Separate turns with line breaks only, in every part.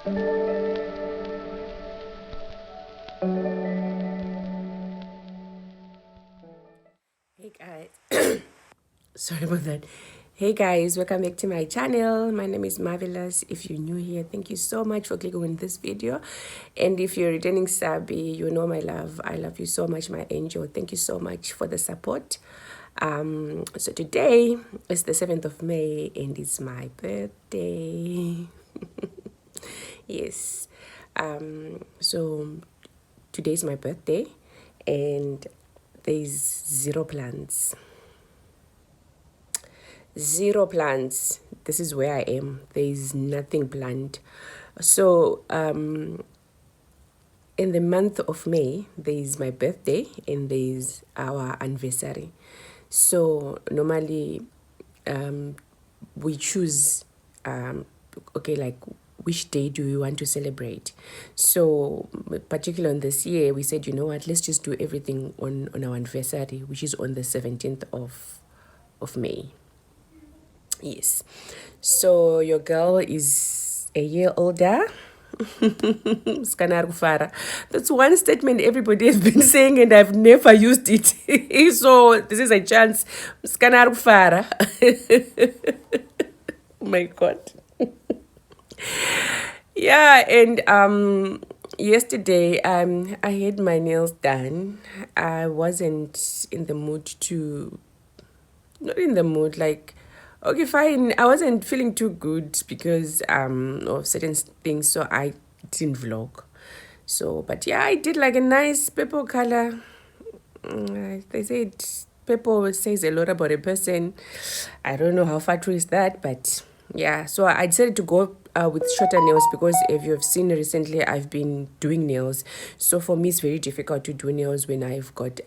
Hey guys, sorry about that. Hey guys, welcome back to my channel. My name is Marvelous. If you're new here, thank you so much for clicking on this video. And if you're returning subby, you know my love. I love you so much, my angel. Thank you so much for the support. So today is the 7th of May and it's my birthday. Yes. So today's my birthday and there's zero plans. Zero plans. This is where I am. There is nothing planned. So in the month of May, there is my birthday and there is our anniversary. So normally we choose okay, like which day do we want to celebrate. So particularly on this year, we said, you know what, let's just do everything on our anniversary, which is on the 17th of May. Yes. So your girl is a year older. That's one statement everybody has been saying and I've never used it. So this is a chance. Oh my God. Yeah, and yesterday I had my nails done. I wasn't in the mood to, not in the mood, like, okay, fine. I wasn't feeling too good because of certain things, so I didn't vlog. So, but yeah, I did like a nice purple color. They said purple says a lot about a person. I don't know how far true is that, but yeah. So I decided to go with shorter nails because if you have seen recently, I've been doing nails. So for me, it's very difficult to do nails when I've got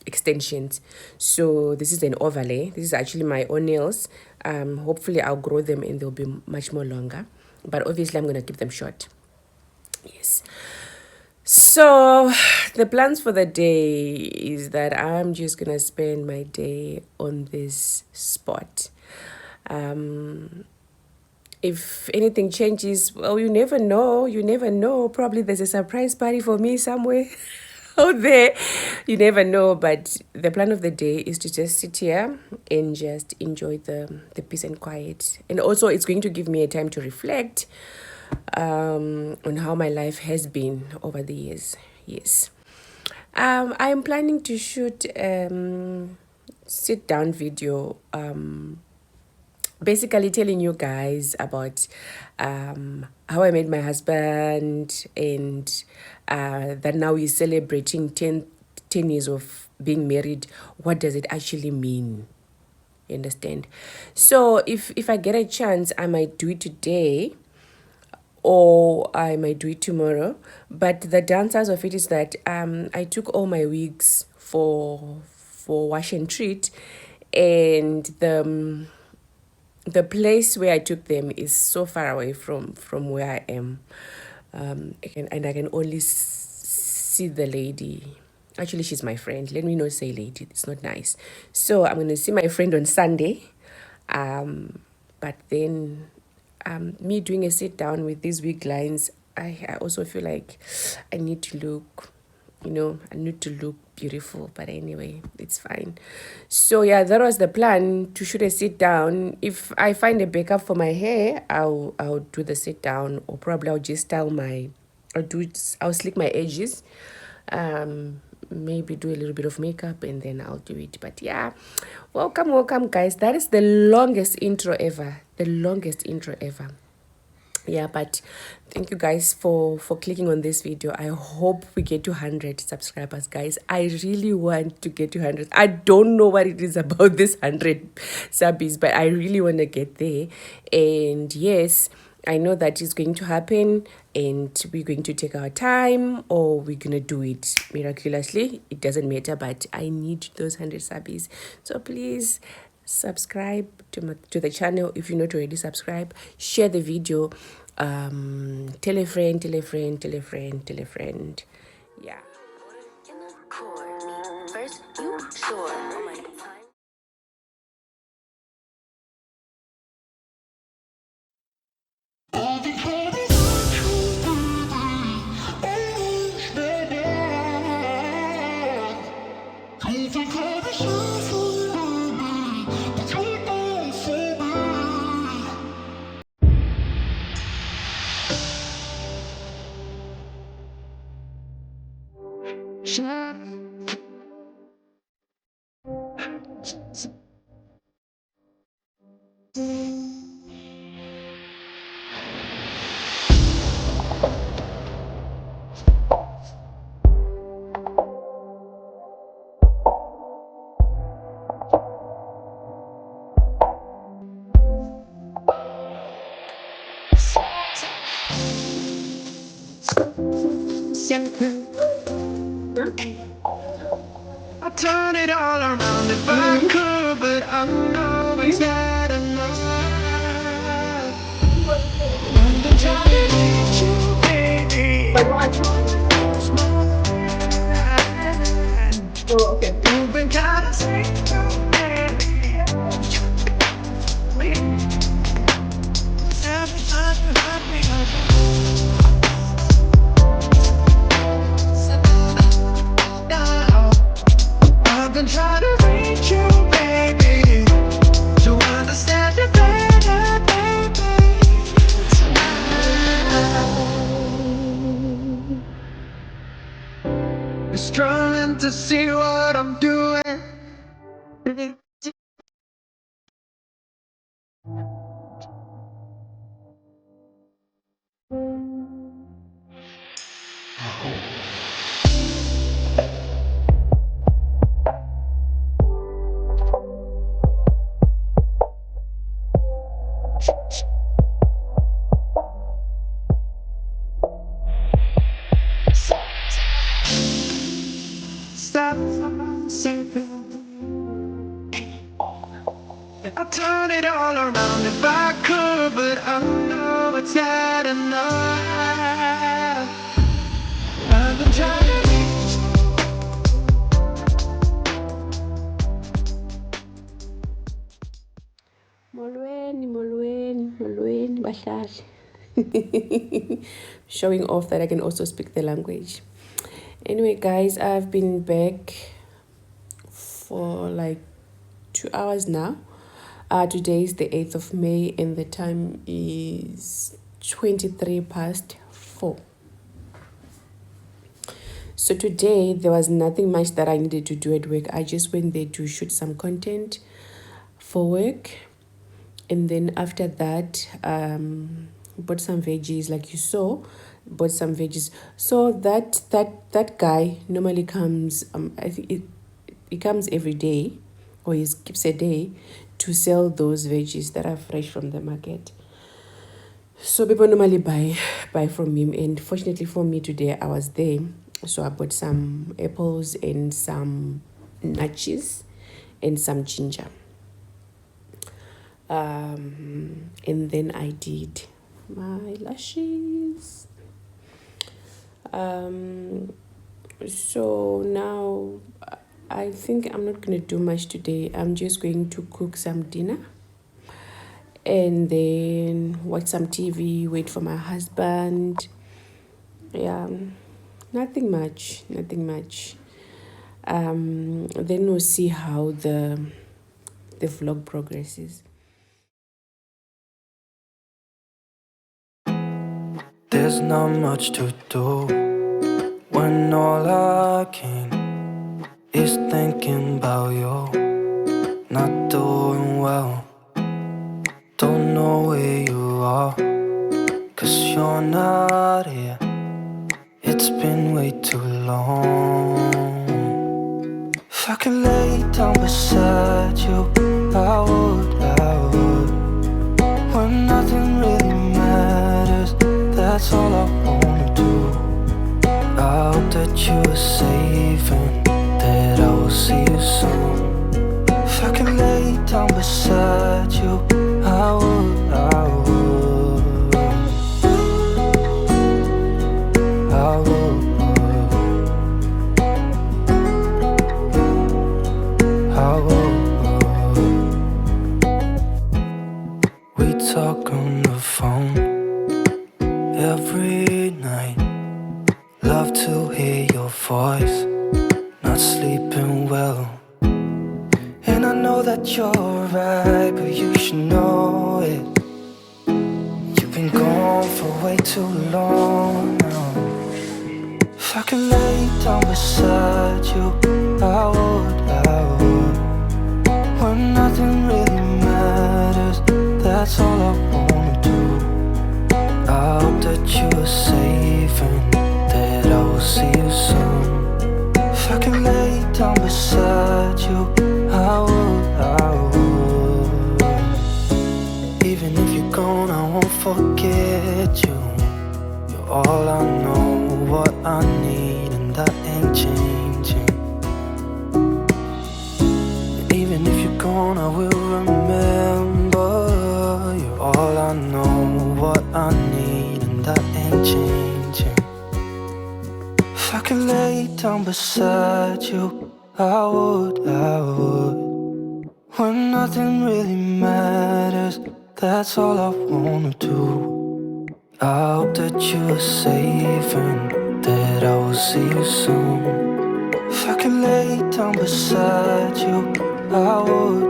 extensions. So this is an overlay. This is actually my own nails. Hopefully I'll grow them and they'll be much more longer, but obviously I'm going to keep them short. Yes. So the plans for the day is that I'm just going to spend my day on this spot. If anything changes, well, you never know. You never know. Probably there's a surprise party for me somewhere out there. You never know. But the plan of the day is to just sit here and just enjoy the peace and quiet. And also, it's going to give me a time to reflect on how my life has been over the years. Yes. I am planning to shoot sit down video basically telling you guys about how I met my husband and that now we're celebrating 10 years of being married. What does it actually mean? You understand? So if I get a chance, I might do it today or I might do it tomorrow. But the downside of it is that I took all my wigs for wash and treat, and the place where I took them is so far away from where I am, and I can only see the lady. Actually, she's my friend. Let me not say lady. It's not nice. So I'm gonna see my friend on Sunday, but then me doing a sit down with these wig lines, I also feel like I need to look, I need to look beautiful. But anyway, it's fine. So yeah, that was the plan, to shoot a sit down. If I find a backup for my hair, I'll do the sit down, or probably I'll just I'll slick my edges, maybe do a little bit of makeup and then I'll do it. But yeah, welcome guys. That is the longest intro ever. Yeah, but thank you guys for clicking on this video. I hope we get to 100 subscribers, guys. I really want to get to 100. I don't know what it is about this 100 subbies, but I really want to get there. And yes, I know that it's going to happen, and we're going to take our time, or we're going to do it miraculously. It doesn't matter, but I need those 100 subbies. So please subscribe to the channel if you're not already subscribed. Share the video, tell a friend. Yeah. First, you sure.
I turn it all around if I could, but I know it's not enough. I've been trying to reach you, baby. Oh, okay. You've been kind of sweet to me. Every time you hurt me, now I've been trying to reach you, baby, to understand you better, baby. You're struggling to see what I'm doing. Stop saying I'll turn it all around if I could, but I know it's not enough. I've been trying to reach.
Molweni, bahlali. Showing off that I can also speak the language. Anyway, guys, I've been back for like 2 hours now. Today is the 8th of May and the time is 23 past 4. So today there was nothing much that I needed to do at work. I just went there to shoot some content for work, and then after that bought some veggies, like you saw. Bought some veggies. So that guy normally comes, I think he comes every day, or he skips a day to sell those veggies that are fresh from the market. So people normally buy from him, and fortunately for me today I was there. So I bought some apples and some nuts and some ginger. And then I did my lashes. So now I think I'm not going to do much today. I'm just going to cook some dinner and then watch some TV, wait for my husband. Yeah, nothing much. Then we'll see how the vlog progresses.
There's not much to do when all I can is thinking about you. Not doing well, don't know where you are, 'cause you're not here. It's been way too long. If I could lay down beside you, I would. When nothing really matters, that's all I wanna do. I hope that you are safe and that I will see you soon. If I could lay down beside you, I would. We talk on the phone every night. Love to hear your voice. Not sleeping well, and I know that you're right, but you should know it. You've been gone for way too long now. If I could lay down beside you, I would. When nothing really matters, that's all I wanna do. I hope that you are safe and that I will see you soon. If I can lay down beside you, I would. Even if you're gone, I won't forget you. You're all I know, what I need, and that ain't changing. Even if you're gone, I will remember. You're all I know, what I need, and that ain't changing. If I could lay down beside you, I would. When nothing really matters, that's all I wanna do. I hope that you are safe and that I will see you soon. If I could lay down beside you, I would.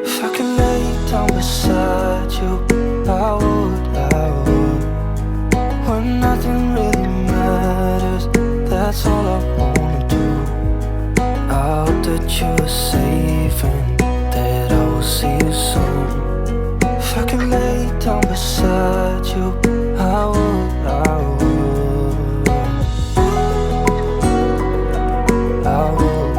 If I could lay down beside you, I would. When nothing really matters, that's all I wanna do. I hope that you are safe and that I will see you soon. If I could lay down beside you, I would. I would. I would.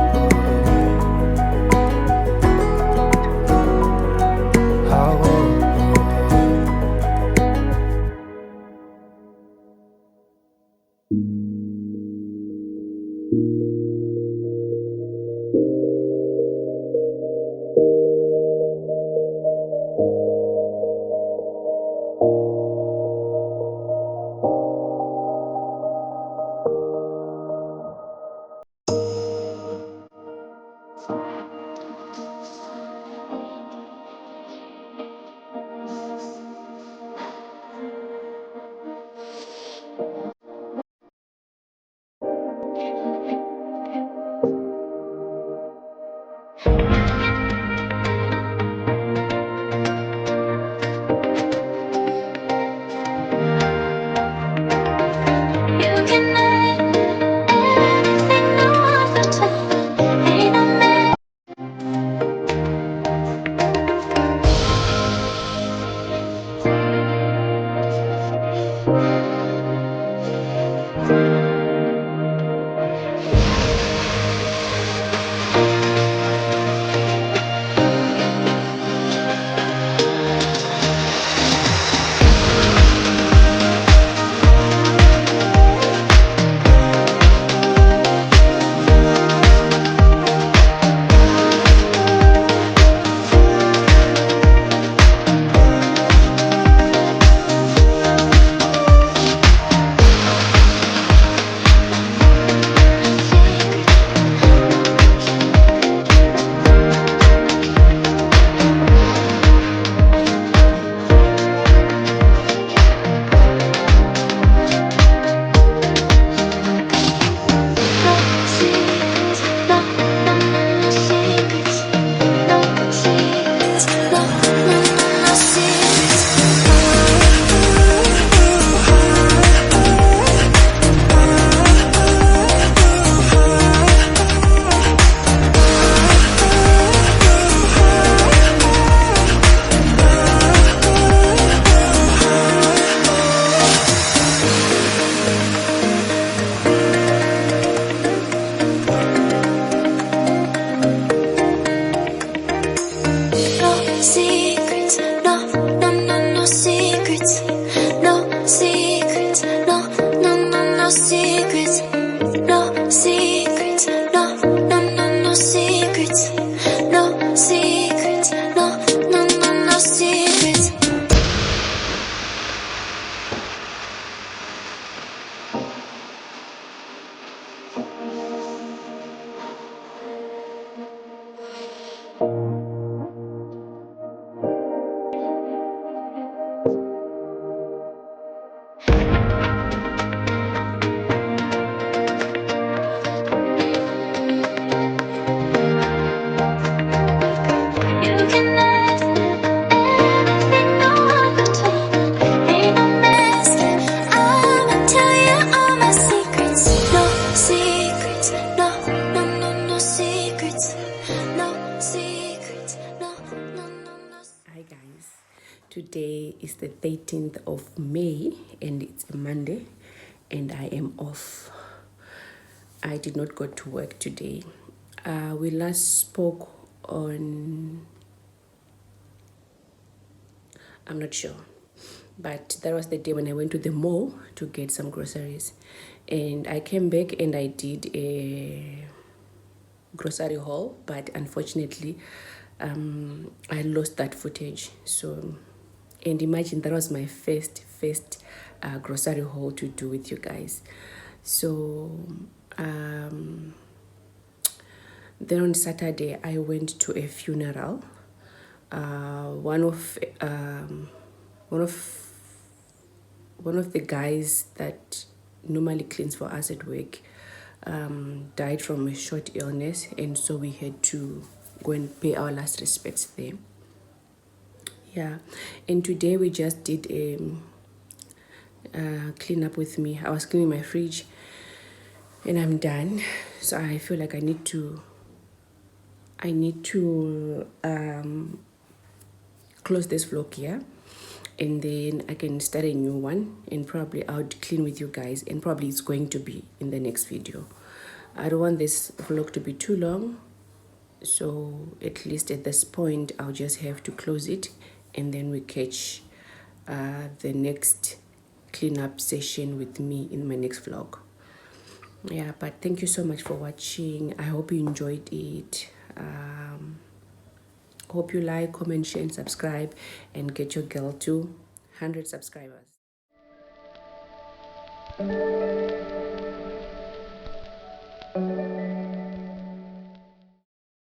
guys, today is the 13th of May and it's a Monday and I am off. I did not go to work today. We last spoke on, I'm not sure, but that was the day when I went to the mall to get some groceries, and I came back and I did a grocery haul, but unfortunately I lost that footage. So, and imagine that was my first grocery haul to do with you guys. So then on Saturday I went to a funeral. One of one of one of the guys that normally cleans for us at work died from a short illness, and so we had to go and pay our last respects there. Yeah, and today we just did a clean up with me. I was cleaning my fridge and I'm done, so I feel like I need to close this vlog here, and then I can start a new one, and probably I'll clean with you guys, and probably it's going to be in the next video. I don't want this vlog to be too long, so at least at this point I'll just have to close it, and then we catch the next cleanup session with me in my next vlog. Yeah, but thank you so much for watching. I hope you enjoyed it. Hope you like, comment, share, and subscribe, and get your girl to 100 subscribers.